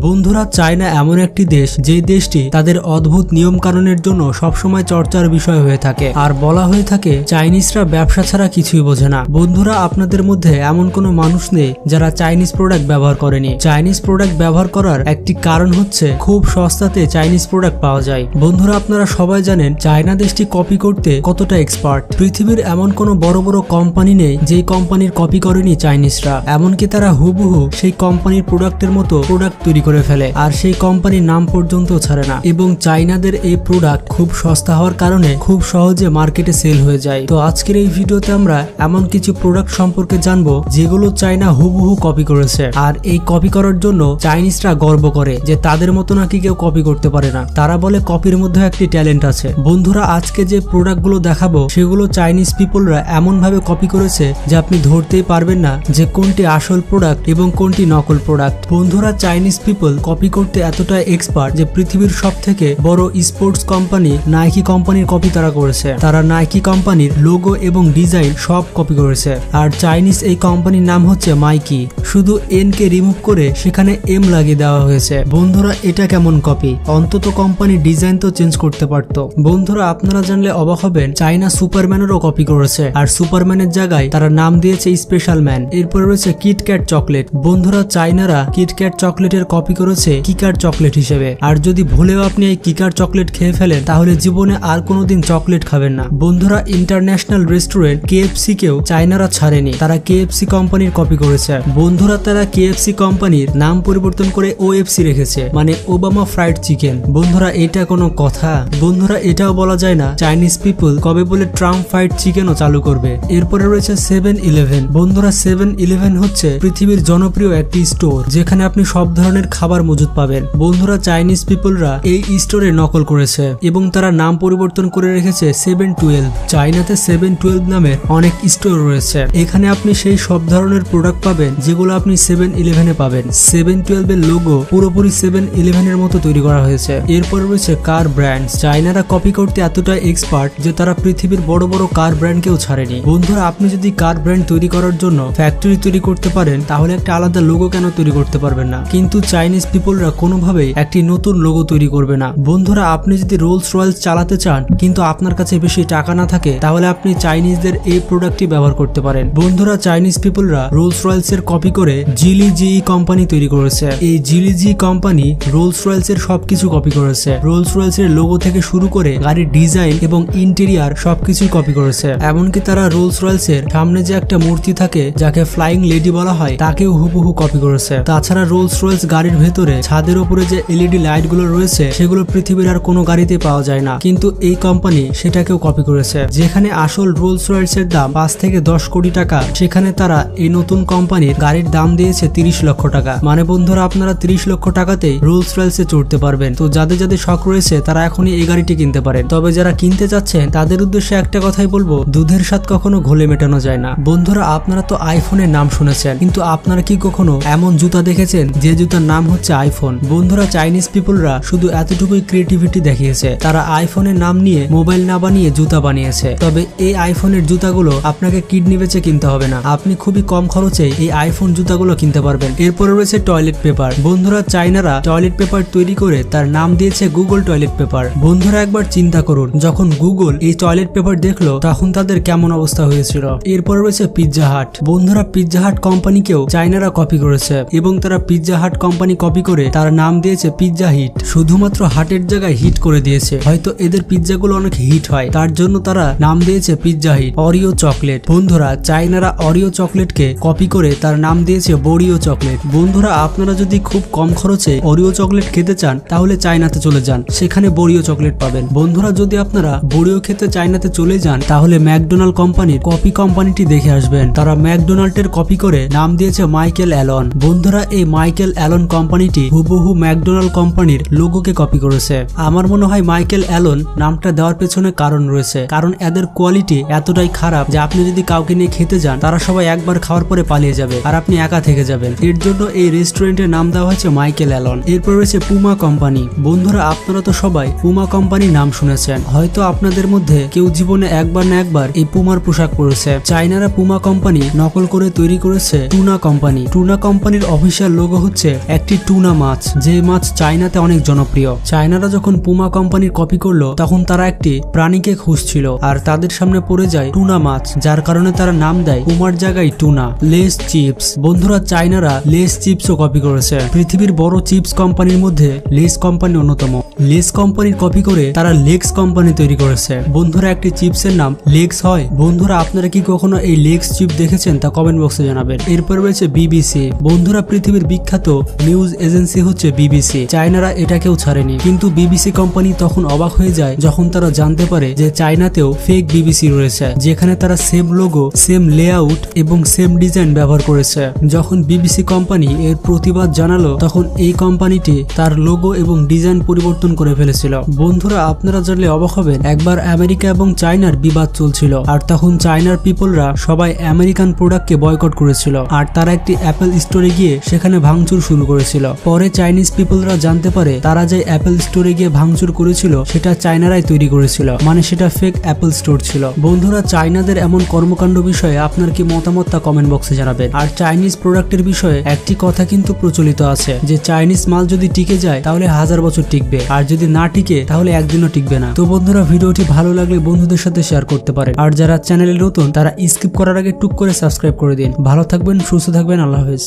বন্ধুরা, চায়না এমন একটি দেশ যে দেশটি তাদের অদ্ভুত নিয়ম কানুনের জন্য সবসময় চর্চার বিষয় হয়ে থাকে, আর বলা হয়ে থাকে চাইনিজরা ব্যবসা ছাড়া কিছুই বোঝে না। বন্ধুরা, আপনাদের মধ্যে এমন কোনো মানুষ নেই যারা চাইনিজ প্রোডাক্ট ব্যবহার করেনি। চাইনিজ প্রোডাক্ট ব্যবহার করার একটি কারণ হচ্ছে খুব সস্তাতে চাইনিজ প্রোডাক্ট পাওয়া যায়। বন্ধুরা, আপনারা সবাই জানেন চায়না দেশটি কপি করতে কতটা এক্সপার্ট। পৃথিবীর এমন কোনো বড় বড় কোম্পানি নেই যেই কোম্পানির কপি করেনি চাইনিজরা। এমনকি তারা হুবহু সেই কোম্পানির প্রোডাক্টের মতো প্রোডাক্ট তৈরি করে ফেলে, আর সেই কোম্পানির নাম পর্যন্ত ছাড়ে না। এবং চাইনাদের এই প্রোডাক্ট খুব সস্তা হওয়ার কারণে খুব সহজে মার্কেটে সেল হয়ে যায়। তো আজকের এই ভিডিওতে আমরা এমন কিছু প্রোডাক্ট সম্পর্কে জানবো যেগুলো চায়না হুবহু কপি করেছে, আর এই কপি করার জন্য চাইনিজরা গর্ব করে যে তাদের মতো নাকি কেউ কপি করতে পারে না। তারা বলে কপির মধ্যে একটি ট্যালেন্ট আছে। বন্ধুরা, আজকে যে প্রোডাক্টগুলো দেখাবো সেগুলো চাইনিজ পিপলরা এমন ভাবে কপি করেছে যে আপনি ধরতেই পারবেন না যে কোনটি আসল প্রোডাক্ট এবং কোনটি নকল প্রোডাক্ট। বন্ধুরা, চাইনিজ পিপল কপি করতে এতটা এক্সপার্ট যে পৃথিবীর সব থেকে বড় স্পোর্টস কোম্পানি নাইকি কোম্পানির কপি তারা করেছে। তারা নাইকি কোম্পানির লোগো এবং ডিজাইন সব কপি করেছে। আর চাইনিজ এই কোম্পানির নাম হচ্ছে মাইকি, শুধু এন কে রিমুভ করে সেখানে এম লাগিয়ে দেওয়া হয়েছে। বন্ধুরা, এটা কেমন কপি? অন্তত কোম্পানির ডিজাইন তো চেঞ্জ করতে পারত। বন্ধুরা, আপনারা জানলে অবাক হবেন চাইনা সুপারম্যানেরও কপি করেছে, আর সুপারম্যানের জায়গায় তারা নাম দিয়েছে স্পেশাল ম্যান। এরপর রয়েছে কিটক্যাট চকলেট। বন্ধুরা, চাইনারা কিটক্যাট চকলেটের কপি করেছে কিকার চকলেট হিসেবে। আর যদি ভুলেও আপনি এই কিকার চকলেট খেয়ে ফেলেন তাহলে জীবনে আর কোনোদিন চকলেট খাবেন না। বন্ধুরা, ইন্টারন্যাশনাল রেস্টুরেন্ট কেএফসি কেও চাইনারা ছাড়েনি, তারা কেএফসি কোম্পানির কপি করেছে। বন্ধুরা, তারা কেএফসি কোম্পানির নাম পরিবর্তন করে ওএফসি রেখেছে, মানে ওবামা ফ্রাইড চিকেন। বন্ধুরা, এটা কোনো কথা? বন্ধুরা, এটাও বলা যায় না চাইনিজ পিপল কবে বলে ট্রাম্প ফ্রাইড চিকেনও চালু করবে। এরপরে রয়েছে 7-Eleven। বন্ধুরা, 7-Eleven হচ্ছে পৃথিবীর জনপ্রিয় একটি স্টোর যেখানে আপনি সব ধরনের খাবার মজুদ পাবেন। বন্ধুরা, চাইনিজ পিপলরা এই স্টোরে নকল করেছে এবং তারা নাম পরিবর্তন করে রেখেছে 7-12। চাইনাতে 7-12 নামের অনেক স্টোর রয়েছে। এখানে আপনি সেই সব ধরনের প্রোডাক্ট পাবেন যেগুলো আপনি 7-Eleven-এ পাবেন। 7-12 এর লোগো পুরোপুরি 7-Eleven এর মতো তৈরি করা হয়েছে। এরপর রয়েছে কার ব্র্যান্ডস। চাইনারা কপি করতে এতটা এক্সপার্ট যে তারা পৃথিবীর বড় বড় কার ব্র্যান্ডকেও ছাড়েনি। বন্ধুরা, আপনি যদি কার ব্র্যান্ড তৈরি করার জন্য ফ্যাক্টরি তৈরি করতে পারেন তাহলে একটা আলাদা লোগো কেন তৈরি করতে পারবেন না? কিন্তু চাইনিজ পিপলরা কোনোভাবেই একটি নতুন লোগো তৈরি করবে না। বন্ধুরা, আপনি যদি রোলস রয়েলস চালাতে চান কিন্তু আপনার কাছে বেশি টাকা না থাকে তাহলে আপনি চাইনিজদের এই প্রোডাক্টটি ব্যবহার করতে পারেন। বন্ধুরা, চাইনিজ পিপলরা রোলস রয়েলস এর কপি করে জিলি জি কোম্পানি তৈরি করেছে। এই জিলি জি কোম্পানি রোলস রয়েলস এর সবকিছু কপি করেছে। রোলস রয়েলস এর লোগো থেকে শুরু করে গাড়ির ডিজাইন এবং ইন্টেরিয়ার সবকিছু কপি করেছে। এমনকি তারা রোলস রয়েলস এর সামনে যে একটা মূর্তি থাকে যাকে ফ্লাইং লেডি বলা হয় তাকেও হুবহু কপি করেছে। তাছাড়া রোলস রয়েলস গাড়ির ভেতরে ছাদের উপরে যে এলইডি লাইট গুলো রয়েছে সেগুলো পৃথিবীর আর কোনো গাড়িতে পাওয়া যায় না, কিন্তু এই কোম্পানি সেটাকেও কপি করেছে। যেখানে আসল রোলস রয়েলস এর দাম 5 থেকে 10 কোটি টাকা, সেখানে তারা এই নতুন কোম্পানির গাড়ির দাম দিয়েছে 30 লক্ষ টাকা। মানে বন্ধুরা, আপনারা 30 লক্ষ টাকাতেই রোলস রয়েলস এ চড়তে পারবেন। তো যাদের যাদের শখ রয়েছে তারা এখনই এই গাড়িটি কিনতে পারেন। তবে যারা কিনতে চাচ্ছেন তাদের উদ্দেশ্যে একটা কথাই বলবো, দুধের স্বাদ কখনো ঘোলে মেটানো যায় না। বন্ধুরা, আপনারা তো আইফোনের নাম শুনেছেন, কিন্তু আপনারা কি কখনো এমন জুতা দেখেছেন যে জুতার নাম হচ্ছে আইফোন? বন্ধুরা, চাইনিজ পিপলরা শুধু এতটুকুই ক্রিয়েটিভিটি দেখিয়েছে। তারা আইফোনের নাম নিয়ে মোবাইল না বানিয়ে জুতা বানিয়েছে। তবে এই আইফোনের জুতাগুলো আপনাকে কিডনি বেচে কিনতে হবে না, আপনি খুবই কম খরচে এই আইফোন জুতাগুলো কিনতে পারবেন। এরপরে রয়েছে টয়লেট পেপার। বন্ধুরা, চাইনারা টয়লেট পেপার তৈরি করে তার নাম দিয়েছে গুগল টয়লেট পেপার। বন্ধুরা, একবার চিন্তা করুন যখন গুগল এই টয়লেট পেপার দেখলো তখন তাদের কেমন অবস্থা হয়েছিল। এরপর রয়েছে পিৎজা হাট। বন্ধুরা, পিৎজা হাট কোম্পানিকেও চাইনারা কপি করেছে এবং তারা পিৎজা হাট কোম্পানি কপি করে তার নাম দিয়েছে পিৎজা হিট। শুধুমাত্র হাটের জায়গায় হিট করে দিয়েছে, হয়তো এদের পিৎজাগুলো অনেক হিট হয় তার জন্য তারা নাম দিয়েছে পিৎজা হিট। Oreo chocolate. বন্ধুরা, চাইনারা অরিও চকলেটকে কপি করে তার নাম দিয়েছে বরিও চকলেট। বন্ধুরা, আপনারা যদি খুব কম খরচে অরিও চকলেট খেতে চান তাহলে চাইনাতে চলে যান, সেখানে বরিও চকলেট পাবেন। বন্ধুরা, যদি আপনারা বরিও খেতে চাইনাতে চলে যান তাহলে ম্যাকডোনাল্ড কোম্পানির কপি কোম্পানিটি দেখে আসবেন। তারা ম্যাকডোনাল্ডের কপি করে নাম দিয়েছে মাইকেল অ্যালন। বন্ধুরা, এই মাইকেল অ্যালন কোম্পানিটি হুবহু ম্যাকডোনাল্ড কোম্পানির লোগোকে কপি করেছে। আমার মনে হয় মাইকেল অ্যালন নামটা দেওয়ার পেছনে কারণ রয়েছে, কারণ এদের কোয়ালিটি এতটাই খারাপ যে আপনি যদি কাউকে নিয়ে খেতে যান তারা সবাই একবার খাওয়ার পরে পালিয়ে যাবে আর আপনি একা থেকে যাবেন। এর জন্য এই রেস্টুরেন্টের নাম দেওয়া হয়েছে মাইকেল অ্যালন। এরপর রয়েছে পুমা কোম্পানি। বন্ধুরা, আপনারা তো সবাই পুমা কোম্পানির নাম শুনেছেন, হয়তো আপনাদের মধ্যে কেউ জীবনে একবার না একবার এই পুমার পোশাক পরেছে। চাইনারা পুমা কোম্পানি নকল করে তৈরি করেছে টুনা কোম্পানি। টুনা কোম্পানির অফিসিয়াল লোগো হচ্ছে একটি একটি টুনা মাছ, যে মাছ চায়নাতে অনেক জনপ্রিয়। চায়নারা যখন পুমা কোম্পানির কপি করলো তখন তারা একটি প্রাণীকে খুঁজছিল আর তাদের সামনে পড়ে যায় টুনা মাছ, যার কারণে তারা নাম দেয় পুমার জায়গায় টুনা। লেস চিপস, বন্ধুরা চায়নারা লেস চিপসও কপি করেছে। পৃথিবীর বড় চিপস কোম্পানির মধ্যে লেস কোম্পানি অন্যতম। লেস কোম্পানির কপি করে তারা লেগস কোম্পানি তৈরি করেছে। বন্ধুরা একটি চিপসের নাম লেগস হয়। বন্ধুরা আপনারা কি কখনো এই লেগস চিপ দেখেছেন তা কমেন্ট বক্সে জানাবেন। এরপর রয়েছে বিবিসি। বন্ধুরা পৃথিবীর বিখ্যাত নিউজ এজেন্সি হচ্ছে বিবিসি। চায়নারা এটাকেও ছাড়েনি, কিন্তু বিবিসি কোম্পানি তখন অবাক হয়ে যায় যখন তারা জানতে পারে যে চায়নাতেও ফেক বিবিসি রয়েছে, যেখানে তারা সেম লোগো, সেম লেআউট এবং সেম ডিজাইন ব্যবহার করেছে। যখন বিবিসি কোম্পানি এর প্রতিবাদ জানালো তখন এই কোম্পানিটি তার লোগো এবং ডিজাইন পরিবর্তন করে ফেলেছিল। বন্ধুরা আপনারা জানলে অবাক হবেন, একবার আমেরিকা এবং চায়নার বিবাদ চলছিল আর তখন চায়নার পিপলরা সবাই আমেরিকান প্রোডাক্টকে বয়কট করেছিল আর তারা একটি অ্যাপেল স্টোরে গিয়ে সেখানে ভাঙচুর শুরু করেছিল। পরে চাইনিজ পিপলরা জানতে পারে তারা যে অ্যাপেল স্টোরে গিয়ে ভাঙচুর করেছিল সেটা চায়নারাই তৈরি করেছিল, মানে সেটা ফেক অ্যাপেল স্টোর ছিল। বন্ধুরা চায়নাদের এমন কর্মকাণ্ড বিষয়ে আপনার কি মতামত তা কমেন্ট বক্সে জানাবেন। আর চাইনিজ প্রোডাক্টের বিষয়ে একটি কথা কিন্তু প্রচলিত আছে যে চাইনিজ মাল যদি টিকে যায় তাহলে 1000 বছর টিকবে, আর যদি না টিকে তাহলে একদিনও টিকবে না। তো বন্ধুরা ভিডিওটি ভালো লাগলে বন্ধুদের সাথে শেয়ার করতে পারেন, আর যারা চ্যানেলে নতুন তারা স্কিপ করার আগে টুক করে সাবস্ক্রাইব করে দিন। ভালো থাকবেন, সুস্থ থাকবেন, আল্লাহ হাফেজ।